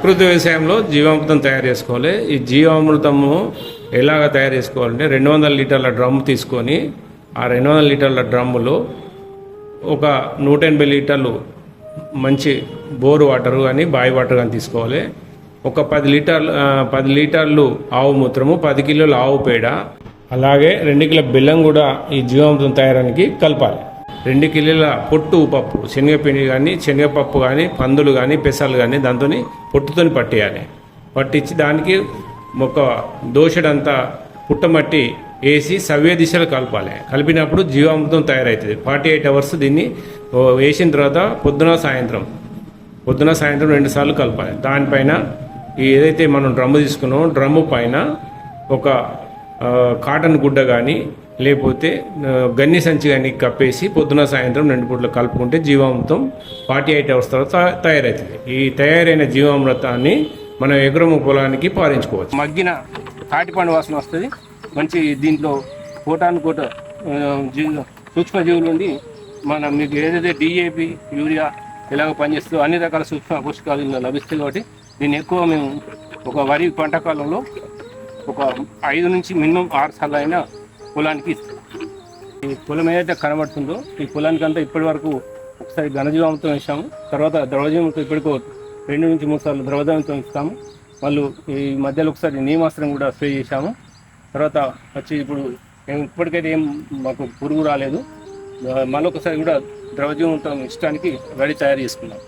ప్రకృతి వ్యవసాయంలో జీవామృతం తయారు చేసుకోవాలి. ఈ జీవామృతము ఎలాగ తయారు చేసుకోవాలంటే 200 లీటర్ల డ్రమ్ తీసుకొని ఆ 200 లీటర్ల డ్రమ్ములో ఒక 180 లీటర్లు మంచి బోరు వాటర్ కానీ బావి వాటర్ కానీ తీసుకోవాలి. ఒక 10 లీటర్లు ఆవు మూత్రము, 10 కిలోల ఆవు పేడ, అలాగే 2 కిలో బెల్లం కూడా ఈ జీవామృతం తయారానికి కలపాలి. 2 కిలోల పొట్టు పప్పు, శనగపిండి కానీ శనగపప్పు కానీ పందులు కానీ పెసలు కానీ దాంతో పొట్టుతో పట్టేయాలి. పట్టించి దానికి ఒక దోషడంతా పుట్టమట్టి వేసి సవ్య దిశలో కలపాలి. కలిపినప్పుడు జీవామృతం తయారవుతుంది. 48 అవర్స్ దీన్ని వేసిన తర్వాత పొద్దున సాయంత్రం 2 సార్లు కలపాలి. దానిపైన ఏదైతే మనం డ్రమ్ము తీసుకున్నామో డ్రమ్ము పైన ఒక కాటన్ గుడ్డ కానీ లేకపోతే గన్ని సంచి కానీ కప్పేసి పొద్దున సాయంత్రం 2 పూటలు కలుపుకుంటే జీవామృతం 48 అవర్స్ తర్వాత తయారవుతుంది. ఈ తయారైన జీవామృతాన్ని మనం ఎకరము పొలానికి పారించుకోవచ్చు. మగ్గిన తాటిపండు వాసన వస్తుంది. మంచి దీంట్లో కోటాను కోట సూక్ష్మజీవులు ఉండి మీకు ఏదైతే డిఏపి యూరియా ఇలాగ పనిచేస్తుందో అన్ని రకాల సూక్ష్మ పోషకాలు ఇందులో లభిస్తాయి. కాబట్టి దీన్ని ఎక్కువ మేము ఒక వరి పంట కాలంలో ఒక 5 నుంచి మినిమం 6 సార్లు అయినా పొలానికి ఇస్తాం. ఈ పొలం ఏదైతే కనబడుతుందో ఈ పొలానికంతా ఇప్పటి వరకు ఒకసారి ఘనజీవామృతం వేసాము. తర్వాత ద్రవజీవామృతం ఇప్పటికో 2 నుంచి 3 సార్లు ద్రవజీవామృతం ఇస్తాము. వాళ్ళు ఈ మధ్యలో ఒకసారి నీమాస్త్రం కూడా స్ప్రే చేశాము. తర్వాత వచ్చి ఇప్పుడు ఇప్పటికైతే ఏం మాకు పురుగు రాలేదు. మళ్ళొకసారి కూడా ద్రవజీవామృతం ఇష్టానికి రెడీ తయారు చేసుకున్నాం.